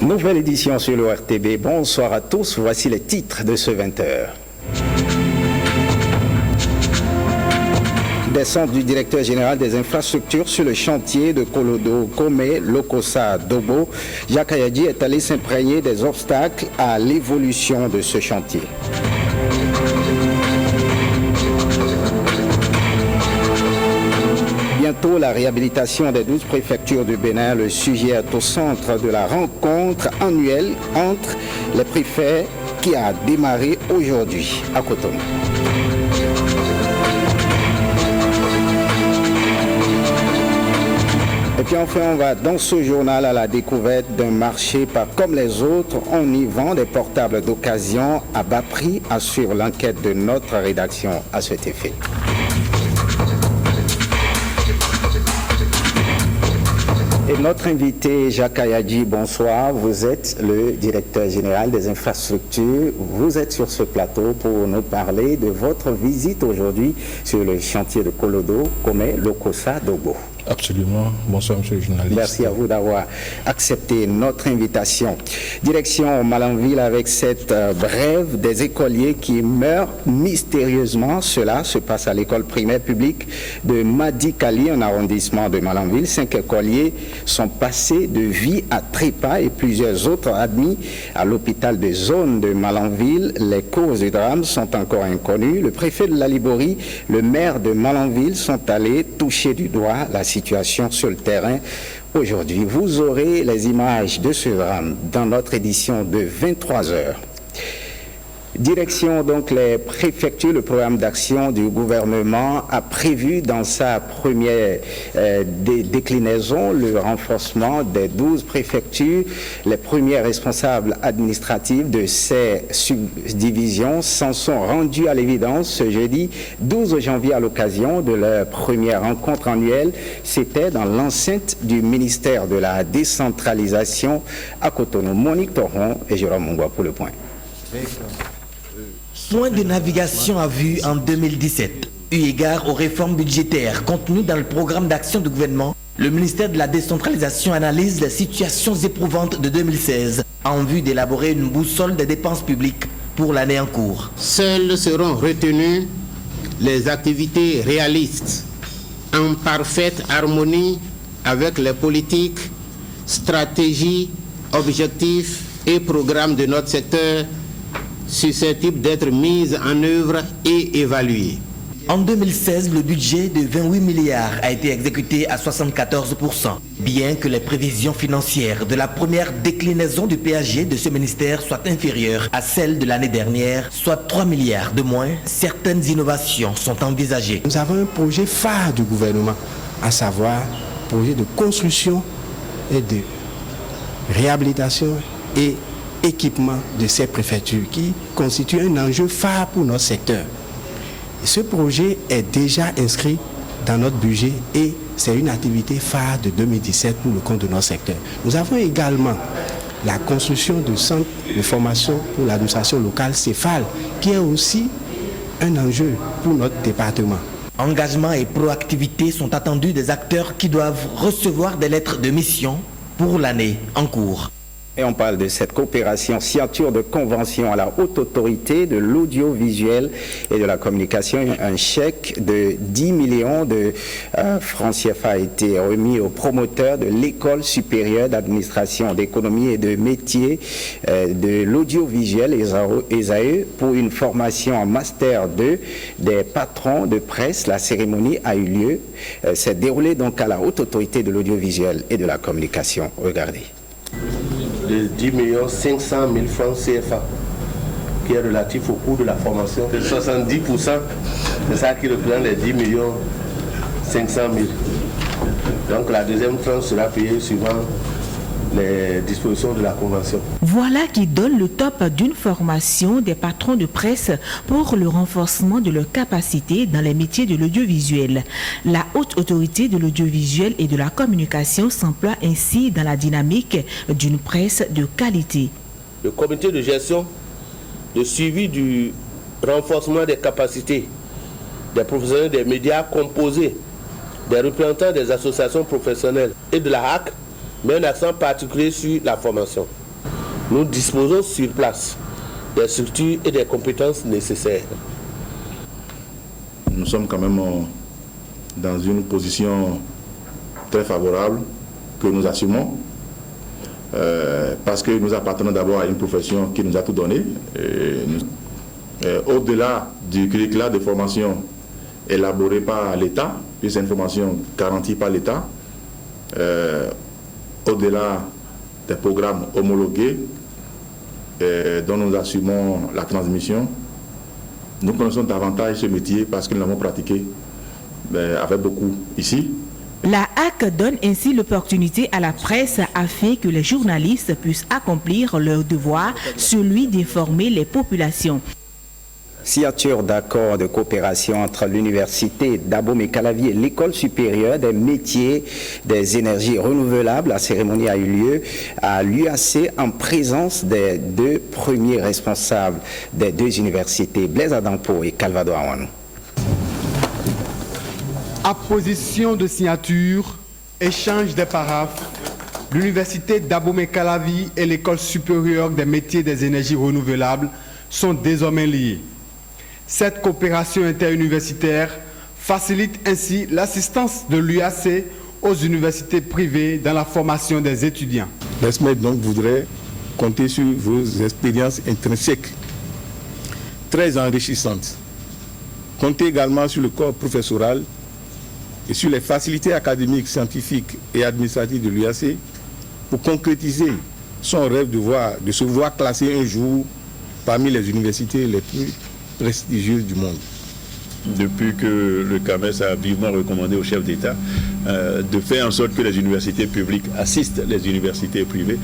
Nouvelle édition sur le RTB. Bonsoir à tous. Voici les titres de ce 20h. Descente du directeur général des infrastructures sur le chantier de Kolodo, Komé, Lokossa, Dobo. Jacques Ayadji est allé s'imprégner des obstacles à l'évolution de ce chantier. Bientôt, la réhabilitation des 12 préfectures du Bénin, le sujet est au centre de la rencontre annuelle entre les préfets qui a démarré aujourd'hui à Cotonou. Et puis enfin, on va dans ce journal à la découverte d'un marché pas comme les autres. On y vend des portables d'occasion à bas prix, assure l'enquête de notre rédaction à cet effet. Et notre invité, Jacques Ayadji, bonsoir. Vous êtes le directeur général des infrastructures. Vous êtes sur ce plateau pour nous parler de votre visite aujourd'hui sur le chantier de Kolodo, Komé, Lokossa, Dobo. Absolument. Bonsoir, monsieur le journaliste. Merci à vous d'avoir accepté notre invitation. Direction Malanville avec cette brève des écoliers qui meurent mystérieusement. Cela se passe à l'école primaire publique de Madikali, en arrondissement de Malanville. 5 écoliers sont passés de vie à trépas et plusieurs autres admis à l'hôpital de zone de Malanville. Les causes du drame sont encore inconnues. Le préfet de la Liborie, le maire de Malanville sont allés toucher du doigt la situation sur le terrain. Aujourd'hui, vous aurez les images de ce drame dans notre édition de 23h. Direction donc les préfectures, le programme d'action du gouvernement a prévu dans sa première déclinaison le renforcement des 12 préfectures. Les premiers responsables administratifs de ces subdivisions s'en sont rendus à l'évidence ce jeudi 12 janvier à l'occasion de leur première rencontre annuelle. C'était dans l'enceinte du ministère de la décentralisation à Cotonou. Monique Toron et Jérôme Mungwa pour le point. Point de navigation à vue en 2017. Eu égard aux réformes budgétaires contenues dans le programme d'action du gouvernement, le ministère de la décentralisation analyse les situations éprouvantes de 2016 en vue d'élaborer une boussole des dépenses publiques pour l'année en cours. Seules seront retenues les activités réalistes en parfaite harmonie avec les politiques, stratégies, objectifs et programmes de notre secteur susceptibles d'être mises en œuvre et évaluées. En 2016, le budget de 28 milliards a été exécuté à 74%, bien que les prévisions financières de la première déclinaison du PAG de ce ministère soient inférieures à celles de l'année dernière, soit 3 milliards de moins. Certaines innovations sont envisagées. Nous avons un projet phare du gouvernement, à savoir un projet de construction et de réhabilitation et équipement de ces préfectures qui constitue un enjeu phare pour notre secteur. Et ce projet est déjà inscrit dans notre budget et c'est une activité phare de 2017 pour le compte de notre secteur. Nous avons également la construction de centres de formation pour l'administration locale CEFAL qui est aussi un enjeu pour notre département. Engagement et proactivité sont attendus des acteurs qui doivent recevoir des lettres de mission pour l'année en cours. Et on parle de cette coopération, signature de convention à la haute autorité de l'audiovisuel et de la communication. Un chèque de 10 millions de francs CFA a été remis aux promoteurs de l'école supérieure d'administration, d'économie et de métiers de l'audiovisuel ESAE pour une formation en master 2 des patrons de presse. La cérémonie a eu lieu, s'est déroulée donc à la haute autorité de l'audiovisuel et de la communication. Regardez. De 10 500 000 francs CFA, qui est relatif au coût de la formation, de 70%, c'est ça qui représente les 10 500 000. Donc la deuxième tranche sera payée suivant les dispositions de la Convention. Voilà qui donne le top d'une formation des patrons de presse pour le renforcement de leurs capacités dans les métiers de l'audiovisuel. La haute autorité de l'audiovisuel et de la communication s'emploie ainsi dans la dynamique d'une presse de qualité. Le comité de gestion de suivi du renforcement des capacités des professionnels des médias composés des représentants des associations professionnelles et de la HAC met un accent particulier sur la formation. nous disposons sur place des structures et des compétences nécessaires. Nous sommes quand même dans une position très favorable que nous assumons parce que nous appartenons d'abord à une profession qui nous a tout donné. Au-delà du curriculum de formation élaboré par l'État, puis c'est une formation garantie par l'État, au-delà des programmes homologués dont nous assumons la transmission, nous connaissons davantage ce métier parce que nous l'avons pratiqué avec beaucoup ici. La HAC donne ainsi l'opportunité à la presse afin que les journalistes puissent accomplir leur devoir, celui d'informer les populations. Signature d'accord de coopération entre l'université d'Abomey-Calavi et l'école supérieure des métiers des énergies renouvelables. La cérémonie a eu lieu à l'UAC en présence des deux premiers responsables des deux universités, Blaise Adampo et Calvado Awanou. Apposition de signature, échange des paraphes, l'université d'Abomey-Calavi et l'école supérieure des métiers des énergies renouvelables sont désormais liées. Cette coopération interuniversitaire facilite ainsi l'assistance de l'UAC aux universités privées dans la formation des étudiants. L'ESMED donc voudrait compter sur vos expériences intrinsèques, très enrichissantes. Comptez également sur le corps professoral et sur les facilités académiques, scientifiques et administratives de l'UAC pour concrétiser son rêve de se voir classé un jour parmi les universités les plus prestigieuses du monde. Depuis que le CAMES a vivement recommandé au chef d'État de faire en sorte que les universités publiques assistent les universités privées,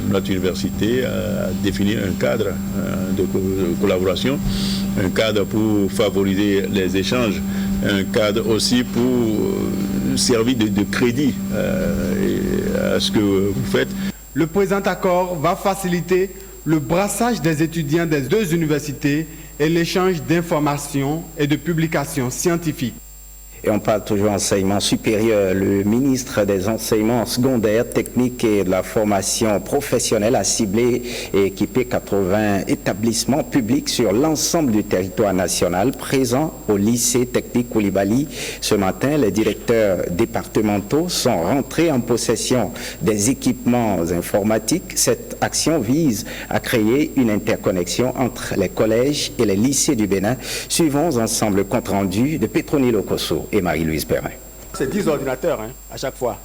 notre université a défini un cadre de collaboration, un cadre pour favoriser les échanges, un cadre aussi pour servir de crédit à ce que vous faites. Le présent accord va faciliter le brassage des étudiants des deux universités et l'échange d'informations et de publications scientifiques. Et on parle toujours enseignement supérieur. Le ministre des enseignements secondaires, techniques et de la formation professionnelle a ciblé et équipé 80 établissements publics sur l'ensemble du territoire national présents au lycée technique Koulibaly. Ce matin, les directeurs départementaux sont rentrés en possession des équipements informatiques. Cette action vise à créer une interconnexion entre les collèges et les lycées du Bénin. Suivons ensemble le compte rendu de Pétronille Okosso et Marie-Louise Perrin. C'est 10 ordinateurs à chaque fois.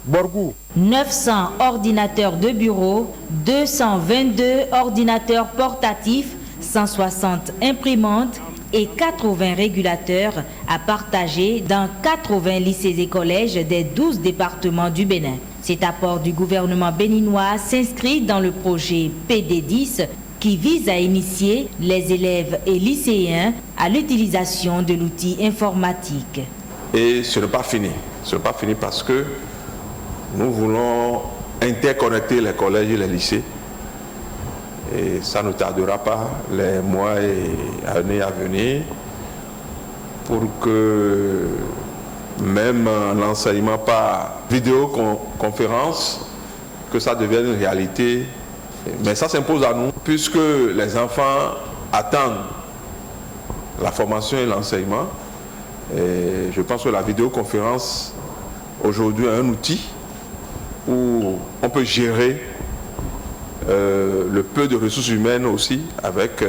Borgou. 900 ordinateurs de bureau, 222 ordinateurs portatifs, 160 imprimantes et 80 régulateurs à partager dans 80 lycées et collèges des 12 départements du Bénin. Cet apport du gouvernement béninois s'inscrit dans le projet PD10 qui vise à initier les élèves et lycéens à l'utilisation de l'outil informatique. Et ce n'est pas fini. Ce n'est pas fini parce que nous voulons interconnecter les collèges et les lycées. Et ça ne tardera pas les mois et années à venir pour que même l'enseignement par vidéoconférence, que ça devienne une réalité. Mais ça s'impose à nous, puisque les enfants attendent la formation et l'enseignement. Et je pense que la vidéoconférence, aujourd'hui, est un outil où on peut gérer le peu de ressources humaines aussi avec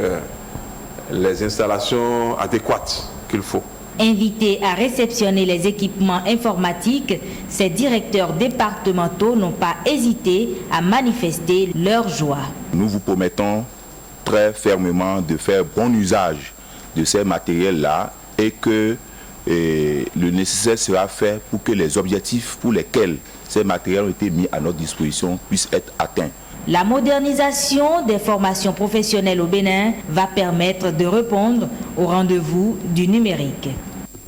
les installations adéquates qu'il faut. Invités à réceptionner les équipements informatiques, ces directeurs départementaux n'ont pas hésité à manifester leur joie. Nous vous promettons très fermement de faire bon usage de ces matériels-là et que le nécessaire sera fait pour que les objectifs pour lesquels ces matériels ont été mis à notre disposition puissent être atteints. La modernisation des formations professionnelles au Bénin va permettre de répondre au rendez-vous du numérique.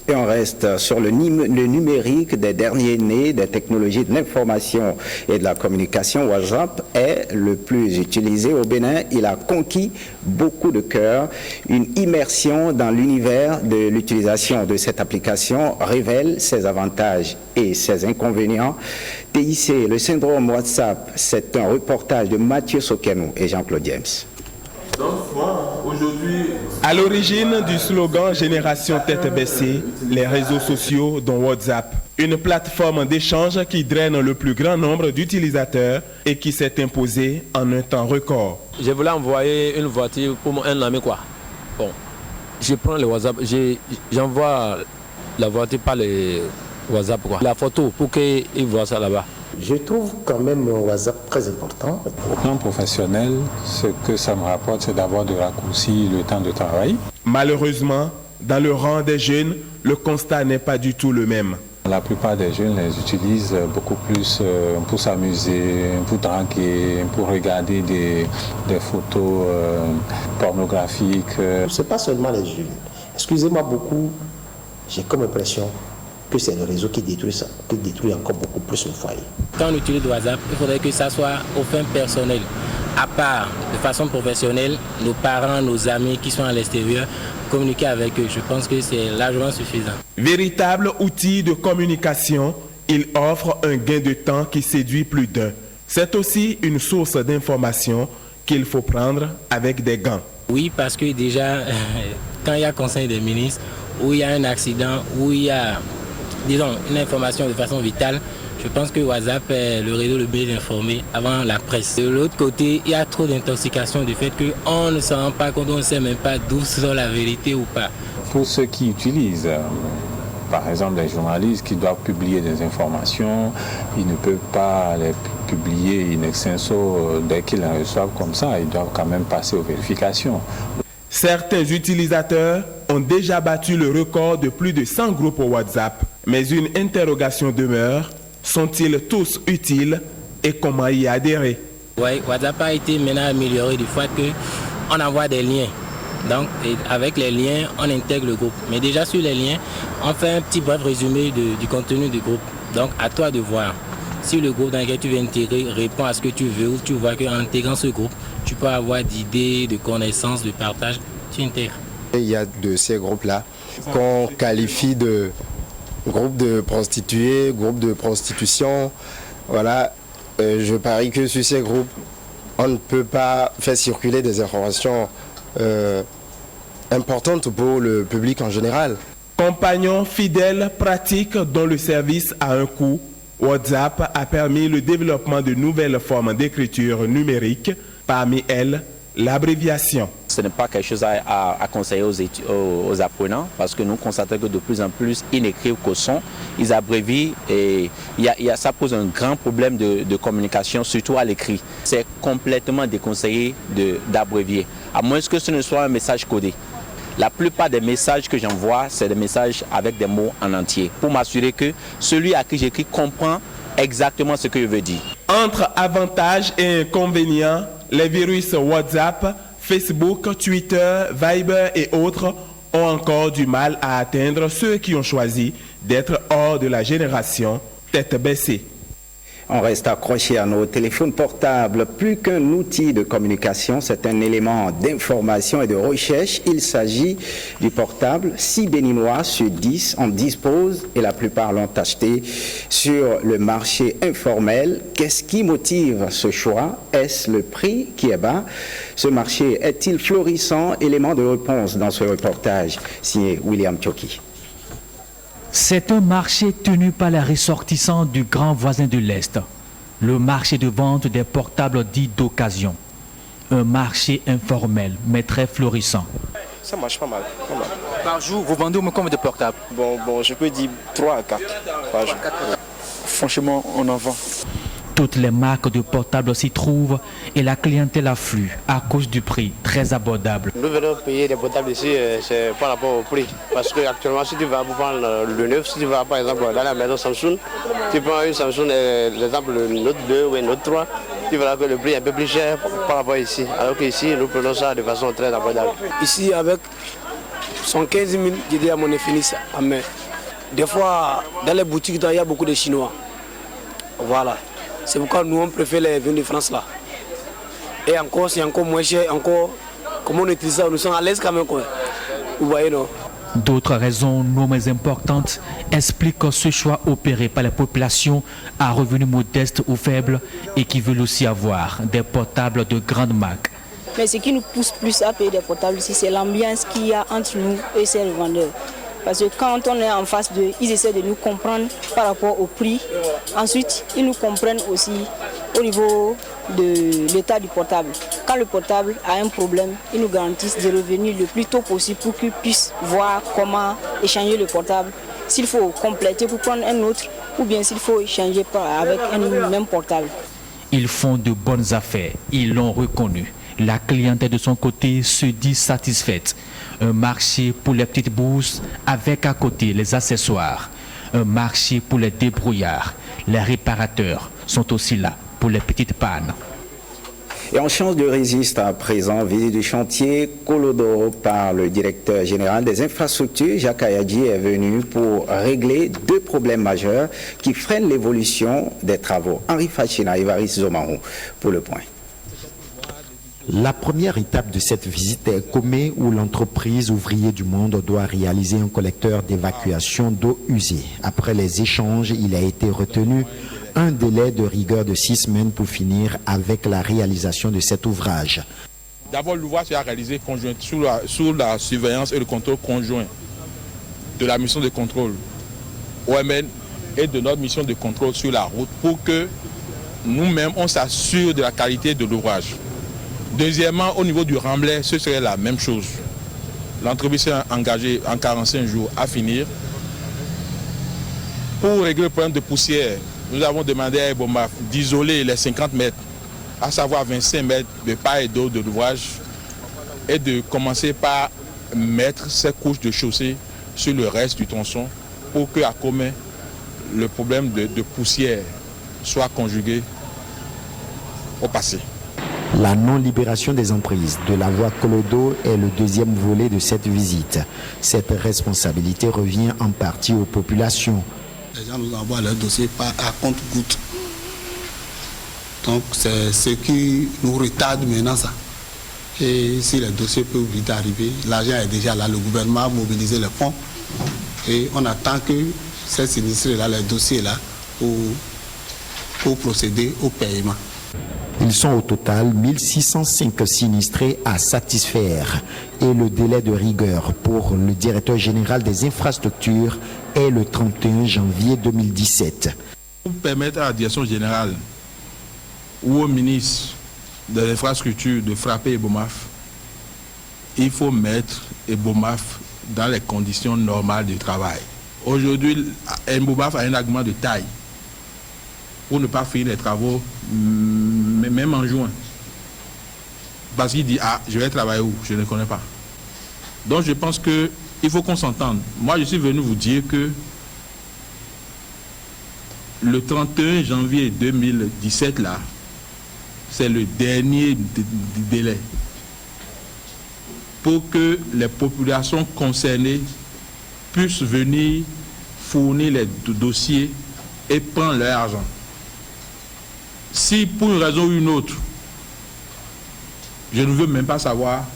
Et on reste sur le numérique des derniers nés des technologies de l'information et de la communication. WhatsApp est le plus utilisé au Bénin. Il a conquis beaucoup de cœurs. Une immersion dans l'univers de l'utilisation de cette application révèle ses avantages et ses inconvénients. TIC, le syndrome WhatsApp, c'est un reportage de Mathieu Sokenou et Jean-Claude James. À l'origine du slogan Génération tête baissée, les réseaux sociaux dont WhatsApp, une plateforme d'échange qui draine le plus grand nombre d'utilisateurs et qui s'est imposée en un temps record. Je voulais envoyer une voiture pour un ami quoi. Bon, je prends le WhatsApp, j'envoie la voiture par le WhatsApp quoi. La photo pour qu'il voit ça là-bas. Je trouve quand même WhatsApp très important. Au plan professionnel, ce que ça me rapporte, c'est d'avoir de raccourcir le temps de travail. Malheureusement, dans le rang des jeunes, le constat n'est pas du tout le même. La plupart des jeunes les utilisent beaucoup plus pour s'amuser, pour draguer, pour regarder des photos pornographiques. Ce n'est pas seulement les jeunes. Excusez-moi beaucoup, j'ai comme impression que c'est le réseau qui détruit encore beaucoup plus le foyer. Quand on utilise WhatsApp, il faudrait que ça soit aux fins personnelles. À part, de façon professionnelle, nos parents, nos amis qui sont à l'extérieur, communiquer avec eux. Je pense que c'est largement suffisant. Véritable outil de communication, il offre un gain de temps qui séduit plus d'un. C'est aussi une source d'information qu'il faut prendre avec des gants. Oui, parce que déjà, quand il y a conseil des ministres, où il y a un accident, où il y a, disons, une information de façon vitale, je pense que WhatsApp est le réseau le mieux informé avant la presse. De l'autre côté, il y a trop d'intoxication du fait qu'on ne se rend pas compte, on ne sait même pas d'où sort la vérité ou pas. Pour ceux qui utilisent, par exemple les journalistes qui doivent publier des informations, ils ne peuvent pas les publier in extenso dès qu'ils les reçoivent comme ça, ils doivent quand même passer aux vérifications. Certains utilisateurs ont déjà battu le record de plus de 100 groupes au WhatsApp. Mais une interrogation demeure, sont-ils tous utiles et comment y adhérer? Oui, WhatsApp a été maintenant amélioré du fait qu'on envoie des liens. Donc, avec les liens, on intègre le groupe. Mais déjà sur les liens, on fait un petit bref résumé du contenu du groupe. Donc, à toi de voir. Si le groupe dans lequel tu veux intégrer répond à ce que tu veux, ou tu vois qu'en intégrant ce groupe, tu peux avoir d'idées, de connaissances, de partage, tu intègres. Il y a de ces groupes-là qu'on qualifie de groupes de prostituées, groupes de prostitution. Voilà, je parie que sur ces groupes, on ne peut pas faire circuler des informations importantes pour le public en général. Compagnons fidèles, pratiques dont le service a un coût, WhatsApp a permis le développement de nouvelles formes d'écriture numérique, parmi elles l'abréviation. Ce n'est pas quelque chose à conseiller aux apprenants parce que nous constatons que de plus en plus, ils n'écrivent qu'au son, ils abrévient et ça pose un grand problème de communication, surtout à l'écrit. C'est complètement déconseillé d'abrévier, à moins que ce ne soit un message codé. La plupart des messages que j'envoie, c'est des messages avec des mots en entier pour m'assurer que celui à qui j'écris comprend exactement ce que je veux dire. Entre avantages et inconvénients, les virus WhatsApp, Facebook, Twitter, Viber et autres ont encore du mal à atteindre ceux qui ont choisi d'être hors de la génération tête baissée. On reste accroché à nos téléphones portables. Plus qu'un outil de communication, c'est un élément d'information et de recherche. Il s'agit du portable. 6 Béninois sur 10 en disposent et la plupart l'ont acheté sur le marché informel. Qu'est-ce qui motive ce choix? Est-ce le prix qui est bas? Ce marché est-il florissant? Élément de réponse dans ce reportage signé William Tchoki. C'est un marché tenu par les ressortissants du grand voisin de l'Est, le marché de vente des portables dits d'occasion. Un marché informel, mais très florissant. Ça marche pas mal. Par jour, vous vendez combien de portables? Bon, je peux dire 3 à 4 par jour. Franchement, on en vend. Toutes les marques de portables s'y trouvent et la clientèle afflue à cause du prix très abordable. Nous venons payer des portables ici, c'est par rapport au prix. Parce qu'actuellement, si tu vas prendre le neuf, si tu vas par exemple dans la maison Samsung, tu prends une Samsung, l'exemple Note 2 ou Note 3, tu verras que le prix est un peu plus cher par rapport à ici. Alors qu'ici, nous prenons ça de façon très abordable. Ici, avec 115 000, j'ai dit à mon fils. Mais des fois, dans les boutiques, il y a beaucoup de Chinois. Voilà. C'est pourquoi nous, on préfère les vins de France là. Et encore, c'est encore moins cher. Encore, comment on utilise ça, nous sommes à l'aise quand même. Quoi. Vous voyez, non? D'autres raisons non moins importantes expliquent ce choix opéré par les populations à revenus modestes ou faibles et qui veulent aussi avoir des portables de grande marque. Mais ce qui nous pousse plus à payer des portables ici, c'est l'ambiance qu'il y a entre nous et ces revendeurs. Parce que quand on est en face d'eux, ils essaient de nous comprendre par rapport au prix. Ensuite, ils nous comprennent aussi au niveau de l'état du portable. Quand le portable a un problème, ils nous garantissent de revenir le plus tôt possible pour qu'ils puissent voir comment échanger le portable. S'il faut compléter pour prendre un autre, ou bien s'il faut échanger avec un même portable. Ils font de bonnes affaires, ils l'ont reconnu. La clientèle de son côté se dit satisfaite. Un marché pour les petites bourses avec à côté les accessoires. Un marché pour les débrouillards. Les réparateurs sont aussi là pour les petites pannes. Et on change de registre à présent, visite du chantier Colodo par le directeur général des infrastructures, Jacques Ayadji, est venu pour régler deux problèmes majeurs qui freinent l'évolution des travaux. Henri Fachina et Varis Zomarou pour le point. La première étape de cette visite est Comé, où l'entreprise Ouvrier du Monde doit réaliser un collecteur d'évacuation d'eau usée. Après les échanges, il a été retenu un délai de rigueur de 6 semaines pour finir avec la réalisation de cet ouvrage. D'abord, l'ouvrage sera réalisé sous la surveillance et le contrôle conjoint de la mission de contrôle OMN et de notre mission de contrôle sur la route pour que nous-mêmes, on s'assure de la qualité de l'ouvrage. Deuxièmement, au niveau du remblai, ce serait la même chose. L'entreprise s'est engagée en 45 jours à finir. Pour régler le problème de poussière, nous avons demandé à Ebomaf d'isoler les 50 mètres, à savoir 25 mètres de part et d'autre de l'ouvrage, et de commencer par mettre ces couches de chaussée sur le reste du tronçon pour qu'à commun, le problème de poussière soit conjugué au passé. La non-libération des emprises de la voie Colodo est le deuxième volet de cette visite. Cette responsabilité revient en partie aux populations. Les gens nous envoient leur dossier à compte-gouttes. Donc c'est ce qui nous retarde maintenant ça. Et si les dossiers peuvent vite arriver, l'argent est déjà là, le gouvernement a mobilisé les fonds. Et on attend que ces sinistrés-là, les dossiers-là, pour procéder au paiement. Ils sont au total 1605 sinistrés à satisfaire et le délai de rigueur pour le directeur général des infrastructures est le 31 janvier 2017. Pour permettre à la direction générale ou au ministre de l'infrastructure de frapper Ebomaf, il faut mettre Ebomaf dans les conditions normales de travail. Aujourd'hui, Ebomaf a un argument de taille pour ne pas finir les travaux, même en juin. Parce qu'il dit, ah, je vais travailler où? Je ne connais pas. Donc je pense qu'il faut qu'on s'entende. Moi, je suis venu vous dire que le 31 janvier 2017, là, c'est le dernier délai pour que les populations concernées puissent venir fournir les dossiers et prendre leur argent. Si pour une raison ou une autre, je ne veux même pas savoir,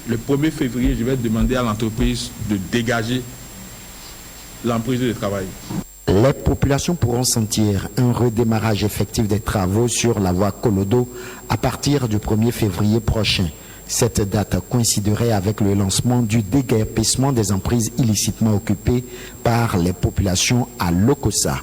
le 1er février, je vais demander à l'entreprise de dégager l'emprise de travail. Les populations pourront sentir un redémarrage effectif des travaux sur la voie Colodo à partir du 1er février prochain. Cette date coïnciderait avec le lancement du déguerpissement des emprises illicitement occupées par les populations à Lokossa.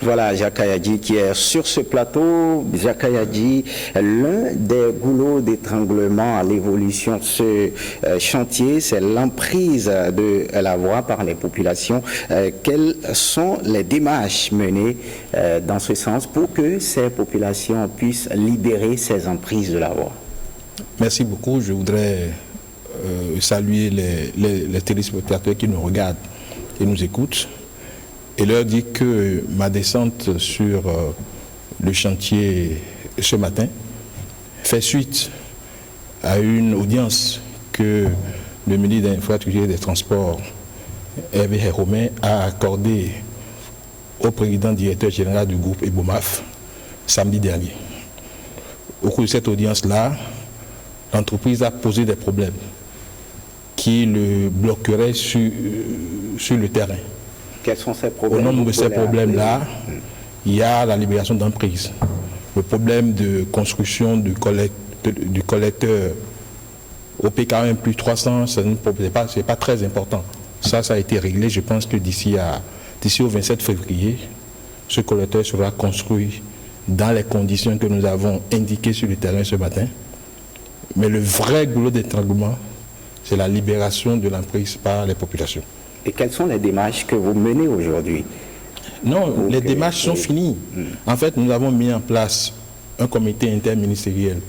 Voilà Jacques Ayadji qui est sur ce plateau. Jacques Ayadji, l'un des goulots d'étranglement à l'évolution de ce chantier, c'est l'emprise de la voie par les populations. Quelles sont les démarches menées dans ce sens pour que ces populations puissent libérer ces emprises de la voie? Merci beaucoup. Je voudrais saluer les téléspectateurs qui nous regardent et nous écoutent, et leur dire que ma descente sur le chantier ce matin fait suite à une audience que le ministre de l'Infrastructure et des Transports, Hervé Romain, a accordé au président directeur général du groupe EBOMAF samedi dernier. Au cours de cette audience-là, l'entreprise a posé des problèmes qui le bloqueraient sur le terrain. Quels sont ces problèmes? Au nombre de ces problèmes-là, il y a la libération d'emprise, le problème de construction du collecteur au PK1 plus 300, ce n'est pas très important. Ça a été réglé. Je pense que d'ici au 27 février, ce collecteur sera construit dans les conditions que nous avons indiquées sur le terrain ce matin. Mais le vrai goulot d'étranglement, c'est la libération de l'emprise par les populations. Et quelles sont les démarches que vous menez aujourd'hui? Non, les démarches sont finies. En fait, nous avons mis en place un comité interministériel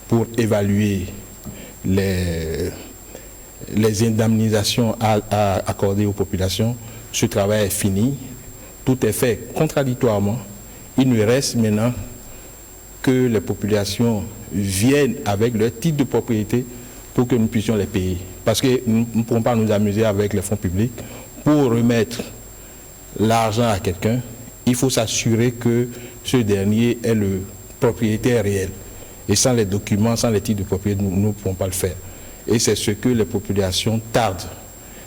pour évaluer les indemnisations accordées aux populations. Ce travail est fini. Tout est fait contradictoirement. Il ne reste maintenant que les populations viennent avec leur titre de propriété pour que nous puissions les payer. Parce que nous ne pourrons pas nous amuser avec les fonds publics. Pour remettre l'argent à quelqu'un, il faut s'assurer que ce dernier est le propriétaire réel. Et sans les documents, sans les titres de propriété, nous ne pourrons pas le faire. Et c'est ce que les populations tardent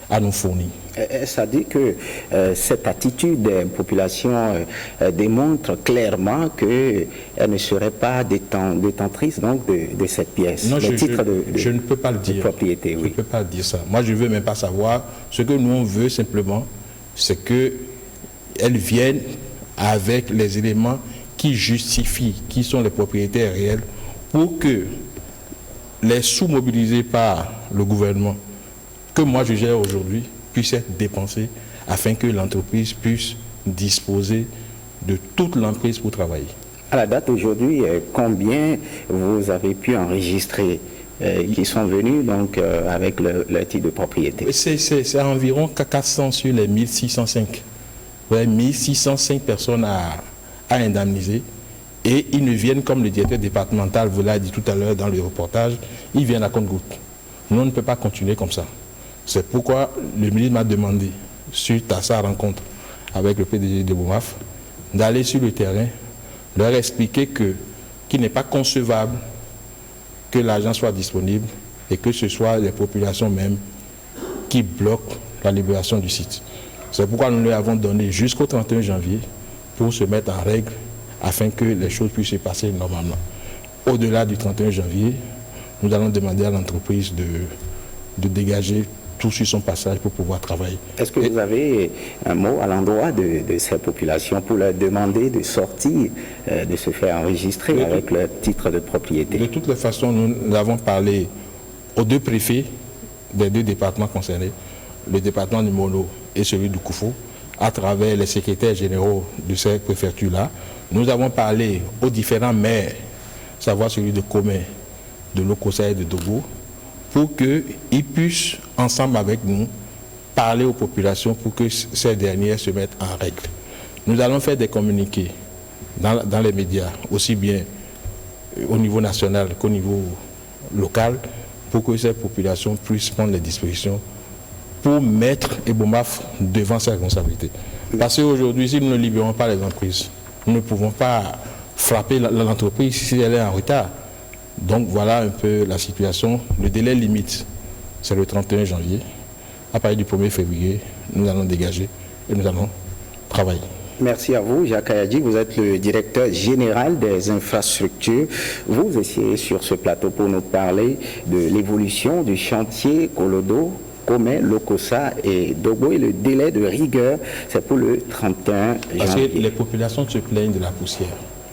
à nous fournir. Ça dit que cette attitude des populations démontre clairement qu'elles ne seraient pas détentrices donc, de cette pièce. Non, je ne peux pas le dire. Propriété, oui. Je ne peux pas dire ça. Moi, je ne veux même pas savoir. Ce que nous, on veut simplement, c'est qu'elles viennent avec les éléments qui justifient, qui sont les propriétaires réels, pour que les sous mobilisés par le gouvernement, que moi je gère aujourd'hui, puissent être dépensés afin que l'entreprise puisse disposer de toute l'emprise pour travailler. À la date d'aujourd'hui, combien vous avez pu enregistrer qui sont venus donc, avec le titre de propriété? C'est environ 400 sur les 1605. Ouais, 1605 personnes à indemniser. Et ils ne viennent, comme le directeur départemental vous l'a dit tout à l'heure dans le reportage, ils viennent à compte-gouttes. Nous, on ne peut pas continuer comme ça. C'est pourquoi le ministre m'a demandé, suite à sa rencontre avec le PDG de EBOMAF, d'aller sur le terrain, leur expliquer qu'il n'est pas concevable que l'argent soit disponible et que ce soit les populations mêmes qui bloquent la libération du site. C'est pourquoi nous leur avons donné jusqu'au 31 janvier pour se mettre en règle afin que les choses puissent se passer normalement. Au-delà du 31 janvier, nous allons demander à l'entreprise de dégager tout sur son passage pour pouvoir travailler. Est-ce que vous avez un mot à l'endroit de ces populations pour leur demander de sortir, de se faire enregistrer avec leur titre de propriété? De toutes les façons, nous avons parlé aux deux préfets des deux départements concernés, le département du Mono et celui du Koufou, à travers les secrétaires généraux de ces préfectures-là. Nous avons parlé aux différents maires, savoir celui de Comé, de Lokossa et de Dogo, pour qu'ils puissent, ensemble avec nous, parler aux populations pour que ces dernières se mettent en règle. Nous allons faire des communiqués dans les médias, aussi bien au niveau national qu'au niveau local, pour que ces populations puissent prendre les dispositions pour mettre EBOMAF devant ses responsabilités. Parce qu'aujourd'hui, si nous ne libérons pas les emprises, nous ne pouvons pas frapper l'entreprise si elle est en retard. Donc voilà un peu la situation. Le délai limite, c'est le 31 janvier. À partir du 1er février, nous allons dégager et nous allons travailler. Merci à vous, Jacques Ayadji. Vous êtes le directeur général des infrastructures. Vous essayez sur ce plateau pour nous parler de l'évolution du chantier Kolodo, Comé, Lokossa et Dogo, et le délai de rigueur, c'est pour le 31 janvier. Parce que les populations se plaignent de la poussière.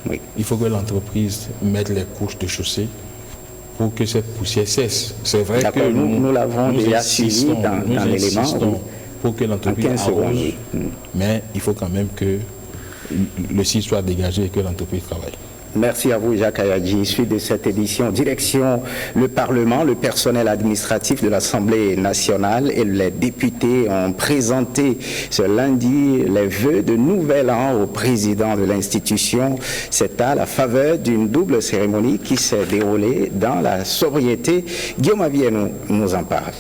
Oui. Il faut que l'entreprise mette les couches de chaussée pour que cette poussière cesse. C'est vrai que nous l'avons déjà suivi dans l'élément. Pour que l'entreprise arrose, mais il faut quand même que le site soit dégagé et que l'entreprise travaille. Merci à vous, Jacques Ayadji. Suite de cette édition, direction le Parlement, le personnel administratif de l'Assemblée nationale et les députés ont présenté ce lundi les vœux de nouvel an au président de l'institution. C'est à la faveur d'une double cérémonie qui s'est déroulée dans la sobriété. Guillaume Avier nous en parle.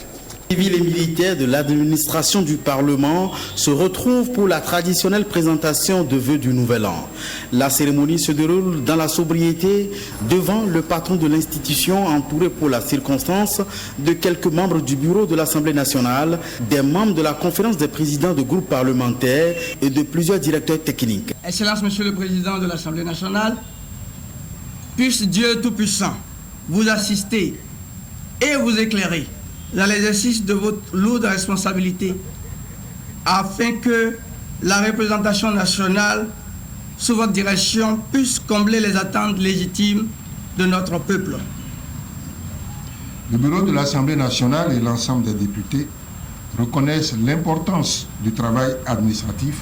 Civils et militaires de l'administration du Parlement se retrouvent pour la traditionnelle présentation de vœux du Nouvel An. La cérémonie se déroule dans la sobriété devant le patron de l'institution, entouré pour la circonstance de quelques membres du bureau de l'Assemblée nationale, des membres de la conférence des présidents de groupes parlementaires et de plusieurs directeurs techniques. Excellence, Monsieur le Président de l'Assemblée nationale, puisse Dieu Tout-Puissant vous assister et vous éclairer dans l'exercice de votre lourde responsabilité afin que la représentation nationale sous votre direction puisse combler les attentes légitimes de notre peuple. Le bureau de l'Assemblée nationale et l'ensemble des députés reconnaissent l'importance du travail administratif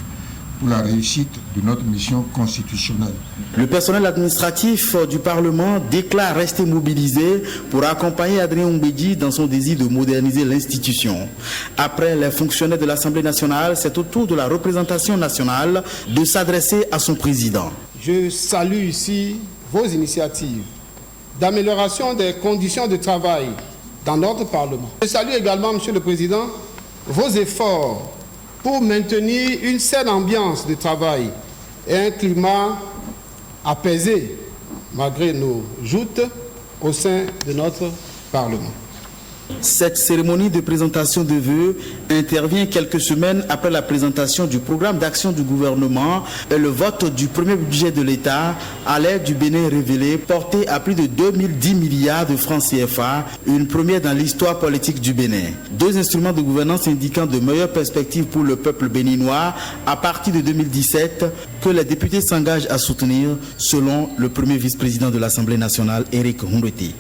pour la réussite de notre mission constitutionnelle. Le personnel administratif du Parlement déclare rester mobilisé pour accompagner Adrien Oumbédi dans son désir de moderniser l'institution. Après les fonctionnaires de l'Assemblée nationale, c'est au tour de la représentation nationale de s'adresser à son président. Je salue ici vos initiatives d'amélioration des conditions de travail dans notre Parlement. Je salue également, Monsieur le Président, vos efforts pour maintenir une saine ambiance de travail et un climat apaisé malgré nos joutes au sein de notre Parlement. Cette cérémonie de présentation de vœux intervient quelques semaines après la présentation du programme d'action du gouvernement et le vote du premier budget de l'État à l'aide du Bénin révélé, porté à plus de 2010 milliards de francs CFA, une première dans l'histoire politique du Bénin. Deux instruments de gouvernance indiquant de meilleures perspectives pour le peuple béninois à partir de 2017 que les députés s'engagent à soutenir, selon le premier vice-président de l'Assemblée nationale, Éric Hounoueti.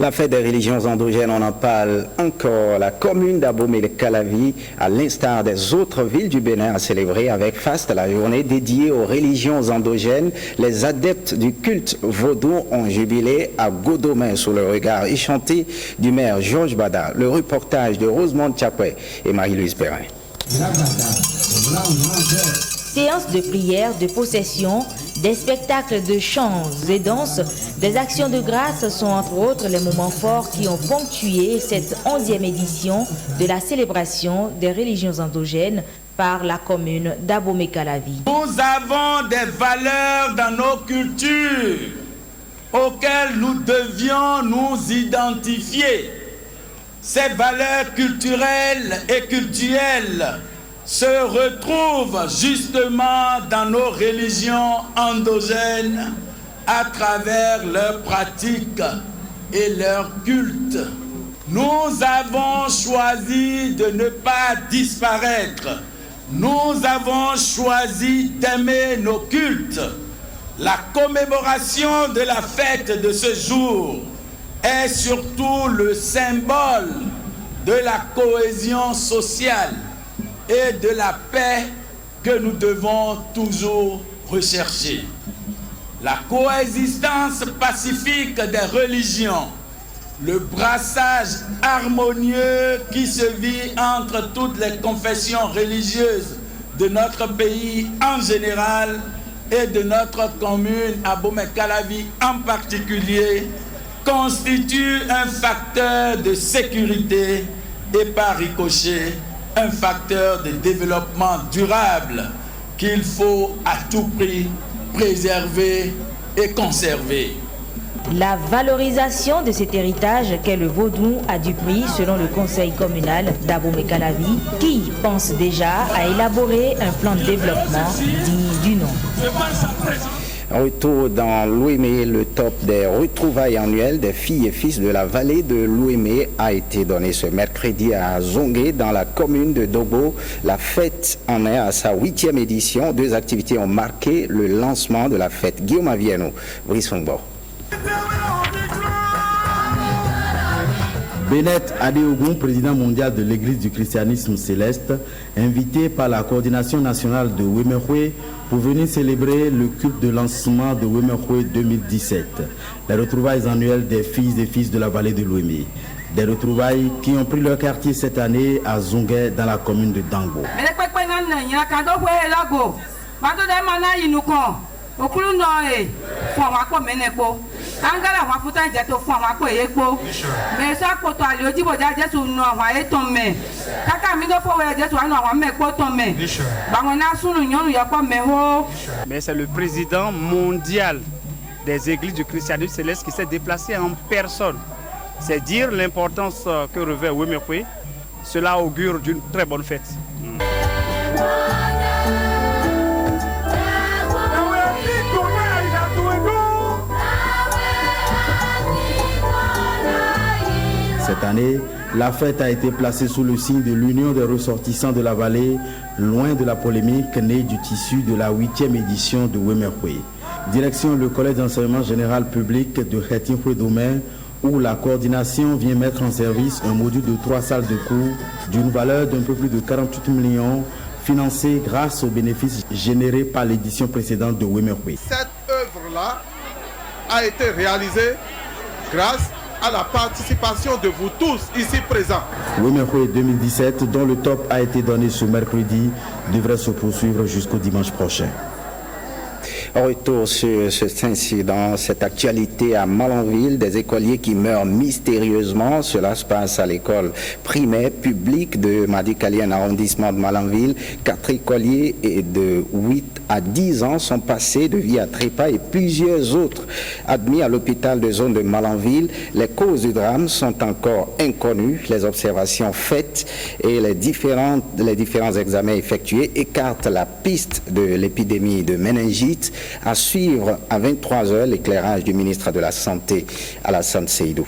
La fête des religions endogènes, on en parle encore. La commune d'Abomey-le-Calavi, à l'instar des autres villes du Bénin, a célébré avec faste la journée dédiée aux religions endogènes. Les adeptes du culte vaudou ont jubilé à Godomin sous le regard échanté du maire Georges Bada. Le reportage de Rosemonde Tchapoué et Marie-Louise Perrin. Séances de prière, de possession, des spectacles de chants et danses, des actions de grâce sont entre autres les moments forts qui ont ponctué cette 11e édition de la célébration des religions endogènes par la commune d'Abomey-Calavi. Nous avons des valeurs dans nos cultures auxquelles nous devions nous identifier. Ces valeurs culturelles et cultuelles se retrouvent justement dans nos religions endogènes à travers leurs pratiques et leurs cultes. Nous avons choisi de ne pas disparaître. Nous avons choisi d'aimer nos cultes. La commémoration de la fête de ce jour est surtout le symbole de la cohésion sociale et de la paix que nous devons toujours rechercher. La coexistence pacifique des religions, le brassage harmonieux qui se vit entre toutes les confessions religieuses de notre pays en général et de notre commune Abomey-Calavi en particulier, constitue un facteur de sécurité et par ricochet un facteur de développement durable qu'il faut à tout prix préserver et conserver. La valorisation de cet héritage qu'est le vaudou a du prix selon le conseil communal d'Abomey-Calavi qui pense déjà à élaborer un plan de développement digne du nom. Retour dans l'Ouémé, le top des retrouvailles annuelles des filles et fils de la vallée de l'Ouémé a été donné ce mercredi à Zongué dans la commune de Dobo. La fête en est à sa 8e édition. Deux activités ont marqué le lancement de la fête. Guillaume Aviano, Brice Fongbo. Bennett Adeogun, président mondial de l'Église du christianisme céleste, invité par la coordination nationale de Ouémé-Houé pour venir célébrer le culte de lancement de Ouémé-Houé 2017, les retrouvailles annuelles des filles et fils de la vallée de l'Ouémé. Des retrouvailles qui ont pris leur quartier cette année à Zongué dans la commune de Dango. angala wa futa jeto fún àwọn ko yepo me so ko to ale ojibo ja Jésù nu àwọn e ton me kaka mi do fo we Jésù anu àwọn me ko ton me ba won na sunu nyonu ya ko me ho. Mais c'est le président mondial des églises du christianisme céleste qui s'est déplacé en personne. C'est dire l'importance que revêt Wemekwe. Cela augure d'une très bonne fête. Cette année, la fête a été placée sous le signe de l'union des ressortissants de la vallée, loin de la polémique née du tissu de la 8e édition de Wemekwe. Direction le collège d'enseignement général public de Khetinfoué-Domé, où la coordination vient mettre en service un module de 3 salles de cours d'une valeur d'un peu plus de 48 millions, financé grâce aux bénéfices générés par l'édition précédente de Wemekwe. Cette œuvre-là a été réalisée grâce à la participation de vous tous ici présents. Wemekwe 2017, dont le top a été donné ce mercredi, devrait se poursuivre jusqu'au dimanche prochain. Retour sur cet incident, cette actualité à Malanville, des écoliers qui meurent mystérieusement. Cela se passe à l'école primaire publique de Madi-Kalien, arrondissement de Malanville. 4 écoliers de 8 à 10 ans sont passés de vie à trépas et plusieurs autres admis à l'hôpital de zone de Malanville. Les causes du drame sont encore inconnues. Les observations faites et les différents examens effectués écartent la piste de l'épidémie de méningite. À suivre à 23h l'éclairage du ministre de la Santé, Alassane Seydou.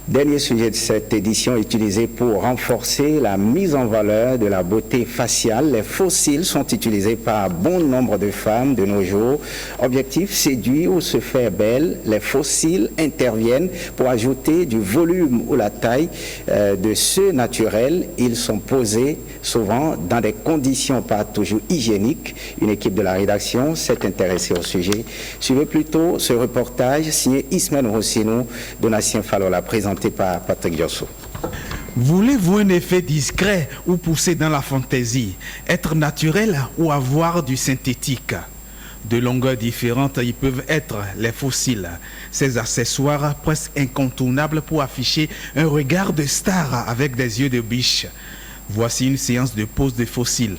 Dernier sujet de cette édition utilisé pour renforcer la mise en valeur de la beauté faciale. Les fossiles sont utilisés par bon nombre de femmes de nos jours. Objectif, séduire ou se faire belle. Les fossiles interviennent pour ajouter du volume ou la taille de ceux naturels. Ils sont posés souvent dans des conditions pas toujours hygiéniques. Une équipe de la rédaction s'est intéressée au sujet. Suivez plutôt ce reportage signé Ismaël Rossinou, Donatien Falola, présenté par Patrick Diosso. Voulez-vous un effet discret ou pousser dans la fantaisie, être naturel ou avoir du synthétique? De longueurs différentes, ils peuvent être les fossiles. Ces accessoires presque incontournables pour afficher un regard de star avec des yeux de biche. Voici une séance de pose de fossiles.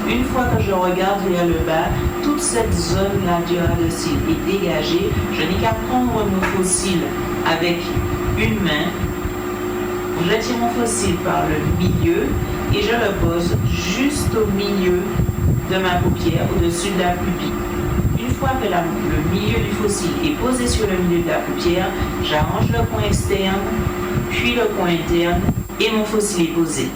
Une fois que je regarde vers le bas, toute cette zone naturelle de cils est dégagée. Je n'ai qu'à prendre mon fossile avec une main. Je tire mon fossile par le milieu et je le pose juste au milieu de ma paupière, au-dessus de la pupille. Une fois que le milieu du fossile est posé sur le milieu de la paupière, j'arrange le coin externe, puis le coin interne et mon fossile est posé.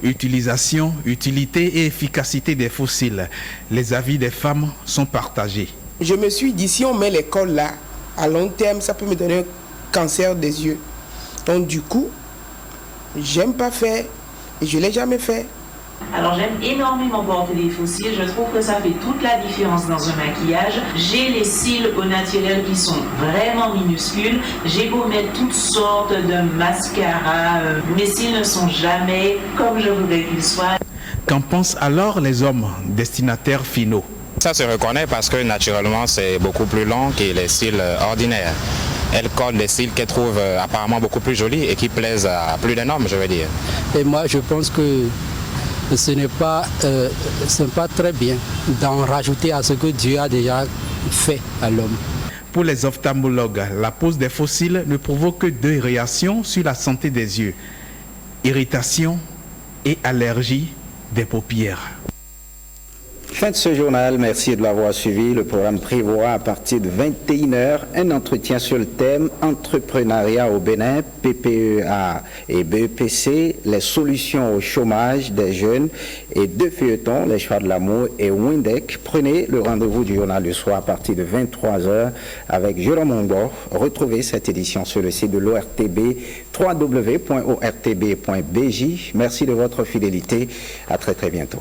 Utilisation, utilité et efficacité des fossiles. Les avis des femmes sont partagés. Je me suis dit, si on met l'école là, à long terme, ça peut me donner un cancer des yeux. Donc du coup, j'aime pas faire et je l'ai jamais fait. Alors j'aime énormément porter des fossiles, je trouve que ça fait toute la différence dans un maquillage. J'ai les cils au naturel qui sont vraiment minuscules. J'ai beau mettre toutes sortes de mascaras, mes cils ne sont jamais comme je voudrais qu'ils soient. Qu'en pensent alors les hommes destinataires finaux? Ça se reconnaît parce que naturellement c'est beaucoup plus long que les cils ordinaires. Elle colle des cils qu'elle trouve apparemment beaucoup plus jolis et qui plaisent à plus d'un homme, je veux dire. Et moi je pense que ce n'est pas très bien d'en rajouter à ce que Dieu a déjà fait à l'homme. Pour les ophtalmologues, la pose des fossiles ne provoque que 2 réactions sur la santé des yeux: irritation et allergie des paupières. Fin de ce journal, merci de l'avoir suivi. Le programme prévoit à partir de 21h un entretien sur le thème entrepreneuriat au Bénin, PPEA et BEPC, les solutions au chômage des jeunes, et 2 feuilletons, les choix de l'amour et Windec. Prenez le rendez-vous du journal du soir à partir de 23h avec Jérôme Mongo. Retrouvez cette édition sur le site de l'ORTB, www.ortb.bj. Merci de votre fidélité. À très bientôt.